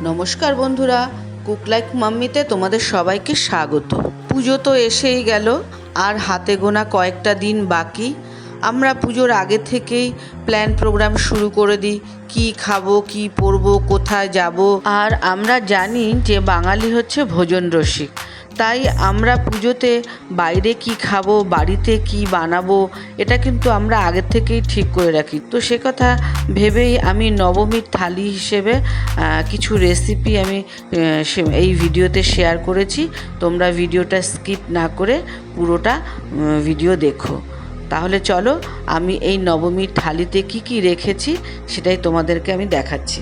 নমস্কার বন্ধুরা, cook like মাম্মিতে তোমাদের সবাইকে স্বাগত। পুজো তো এসেই গেল, আর হাতে গোনা কয়েকটা দিন বাকি। আমরা পুজোর আগে থেকেই প্ল্যান প্রোগ্রাম শুরু করে দিই, কি খাবো, কি পরবো, কোথায় যাব। আর আমরা জানি যে বাঙালি হচ্ছে ভোজন রসিক, তাই আমরা পুজোতে বাইরে কি খাবো, বাড়িতে কি বানাবো, এটা কিন্তু আমরা আগের থেকেই ঠিক করে রাখি। তো সে কথা ভেবেই আমি নবমীর থালি হিসেবে কিছু রেসিপি আমি এই ভিডিওতে শেয়ার করেছি। তোমরা ভিডিওটা স্কিপ না করে পুরোটা ভিডিও দেখো। তাহলে চলো, আমি এই নবমীর থালিতে কি কি রেখেছি সেটাই তোমাদেরকে আমি দেখাচ্ছি।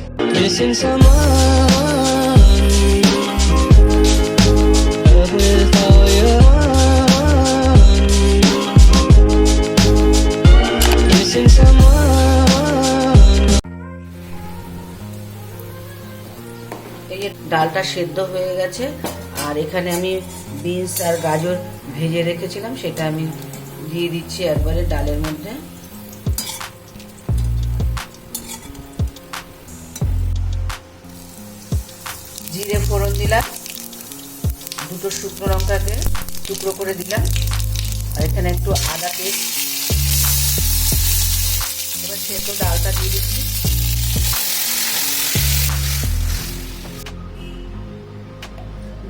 এই ডালটা সেদ্ধ হয়ে গেছে, আর এখানে আমি বিনস আর গাজর ভেজে রেখেছিলাম, সেটা আমি দিয়ে দিচ্ছি একবারে ডালের মধ্যে। জিরে ফোড়ন দিলাম, দুটো শুকনো লঙ্কাকে টুকরো করে দিলাম, আর এখানে একটু আদা পেস্ট। এবার সেদ্ধ ডালটা দিয়ে দিচ্ছি।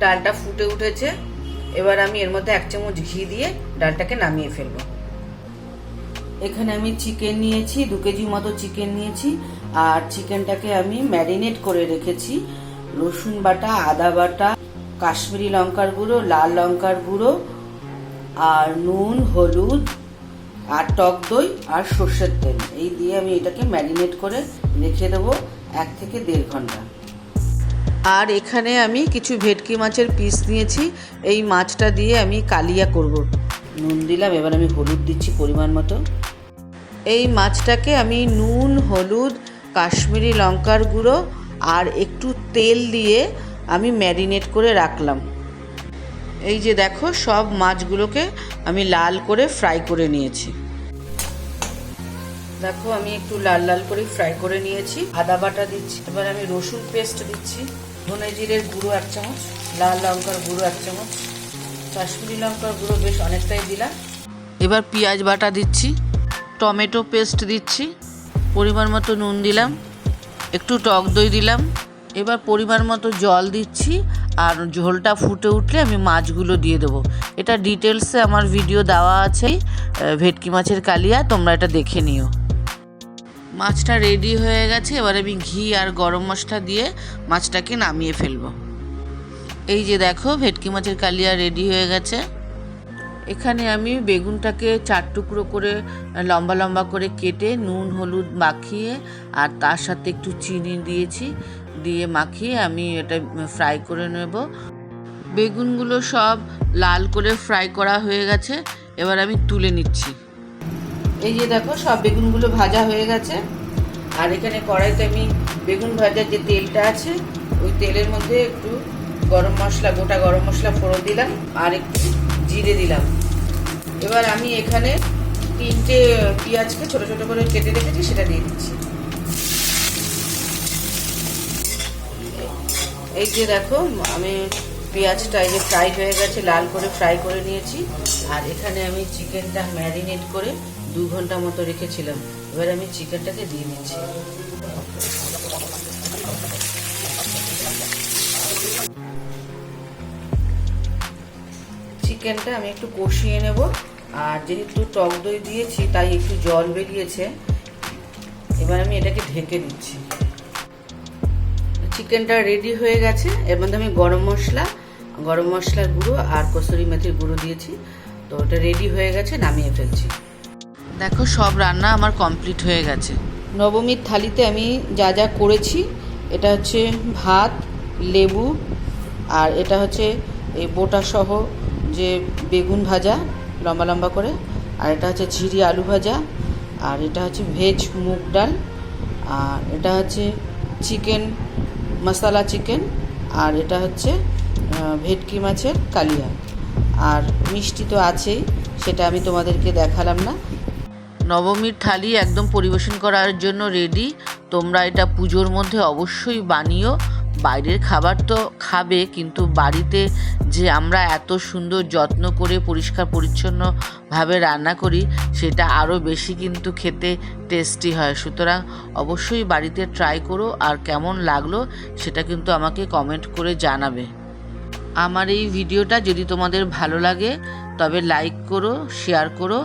ডালটা ফুটে উঠেছে, এবার আমি এর মধ্যে 1 চামচ ঘি দিয়ে ডালটাকে নামিয়ে ফেলবো। এখানে আমি চিকেন নিয়েছি, 2 কেজি মতো চিকেন নিয়েছি, আর চিকেনটাকে আমি ম্যারিনেট করে রেখেছি। রসুন বাটা, আদা বাটা, কাশ্মীরি লঙ্কার গুঁড়ো, লাল লঙ্কার গুঁড়ো, আর নুন, হলুদ, আর টক দই, আর সর্ষের তেল, এই দিয়ে আমি এটাকে ম্যারিনেট করে রেখে দেবো 1 থেকে 1.5 ঘন্টা। আর এখানে আমি কিছু ভেটকি মাছের পিস নিয়েছি, এই মাছটা দিয়ে আমি কালিয়া করব। নুন দিলাম, এবার আমি হলুদ দিচ্ছি পরিমাণ মতো। এই মাছটাকে আমি নুন, হলুদ, কাশ্মীরি লঙ্কার গুঁড়ো আর একটু তেল দিয়ে আমি ম্যারিনেট করে রাখলাম। এই যে দেখো, সব মাছগুলোকে আমি লাল করে ফ্রাই করে নিয়েছি। দেখো, আমি একটু লাল লাল করে ফ্রাই করে নিয়েছি। আদা বাটা দিচ্ছি, এবার আমি রসুন পেস্ট দিচ্ছি, ধনে জিরের গুঁড়ো 1 চামচ, লাল লঙ্কার গুঁড়ো 1 চামচ, কাশ্মীরি লঙ্কার গুঁড়ো বেশ অনেকটাই দিলাম। এবার পেঁয়াজ বাটা দিচ্ছি, টমেটো পেস্ট দিচ্ছি, পরিমাণ মতো নুন দিলাম, একটু টক দই দিলাম। এবার পরিমাণ মতো জল দিচ্ছি, আর ঝোলটা ফুটে উঠলে আমি মাছগুলো দিয়ে দেবো। এটা ডিটেলসে আমার ভিডিও দেওয়া আছে, ভেটকি মাছের কালিয়া, তোমরা এটা দেখে নিও। মাছটা রেডি হয়ে গেছে, এবার আমি ঘি আর গরম মশলা দিয়ে মাছটাকে নামিয়ে ফেলবো। এই যে দেখো, ভেটকি মাছের কালিয়া রেডি হয়ে গেছে। এখানে আমি বেগুনটাকে 4 টুকরো করে লম্বা লম্বা করে কেটে নুন হলুদ মাখিয়ে, আর তার সাথে একটু চিনি দিয়েছি, দিয়ে মাখিয়ে আমি এটা ফ্রাই করে নেব। বেগুনগুলো সব লাল করে ফ্রাই করা হয়ে গেছে, এবার আমি তুলে নিচ্ছি। এই যে দেখো, সব বেগুনগুলো ভাজা হয়ে গেছে, আর এখানে কড়াইতে আমি বেগুন ভাজার যে তেলটা আছে, ওই তেলের মধ্যে একটু গরম মশলা, গোটা গরম মশলা ফোড়ন দিলাম, আর একটু জিরে দিলাম। এবার আমি এখানে 3টে পেঁয়াজকে ছোট ছোট করে কেটে রেখেছি, সেটা দিয়ে দিচ্ছি। এই যে দেখো, আমি পেঁয়াজটা এই যে ফ্রাই হয়ে গেছে, লাল করে ফ্রাই করে নিয়েছি। আর এখানে আমি চিকেনটা ম্যারিনেট করে 2 ঘন্টা মতো রেখেছিলাম, এবার আমি চিকেনটাকে দিয়ে দিচ্ছি। চিকেনটা আমি একটু কষিয়ে নেব, আর যেহেতু টক দই দিয়েছি তাই একটু জল বেরিয়েছে, এবার আমি এটাকে ঢেকে দিচ্ছি। চিকেনটা রেডি হয়ে গেছে, এর মধ্যে আমি গরম মশলার গুঁড়ো আর কসুরি মেথির গুঁড়ো দিয়েছি। তো ওটা রেডি হয়ে গেছে, নামিয়ে ফেলছি। দেখো, সব রান্না আমার কমপ্লিট হয়ে গেছে। নবমীর থালিতে আমি যা যা করেছি, এটা হচ্ছে ভাত, লেবু, আর এটা হচ্ছে এই বোটা সহ যে বেগুন ভাজা লম্বা লম্বা করে, আর এটা হচ্ছে ঝিরি আলু ভাজা, আর এটা হচ্ছে ভেজ মুগ ডাল, আর এটা হচ্ছে চিকেন মশলা চিকেন, আর এটা হচ্ছে ভেটকি মাছের কালিয়া। আর মিষ্টি তো আছেই, সেটা আমি তোমাদেরকে দেখালাম না। নবমীর থালি একদম পরিবেশন করার জন্য রেডি। তোমরা এটা পুজোর মধ্যে অবশ্যই বানিও, বাইরের খাবার তো খাবে, কিন্তু বাড়িতে যে আমরা এত সুন্দর যত্ন করে পরিষ্কার পরিচ্ছন্নভাবে রান্না করি সেটা আরও বেশি কিন্তু খেতে টেস্টি হয়। সুতরাং অবশ্যই বাড়িতে ট্রাই করো, আর কেমন লাগলো সেটা কিন্তু আমাকে কমেন্ট করে জানাবে। আমার এই ভিডিওটা যদি তোমাদের ভালো লাগে তবে লাইক করো, শেয়ার করো,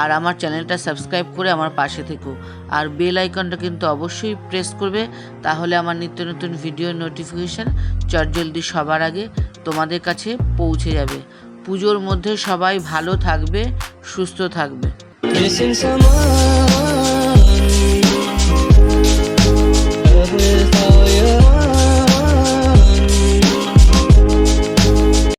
আর আমার চ্যানেলটা সাবস্ক্রাইব করে আমার পাশে থেকো। আর বেল আইকনটা কিন্তু অবশ্যই প্রেস করবে, তাহলে আমার নিত্য নতুন ভিডিওর নোটিফিকেশান চটজলদি সবার আগে তোমাদের কাছে পৌঁছে যাবে। পুজোর মধ্যে সবাই ভালো থাকবে, সুস্থ থাকবে।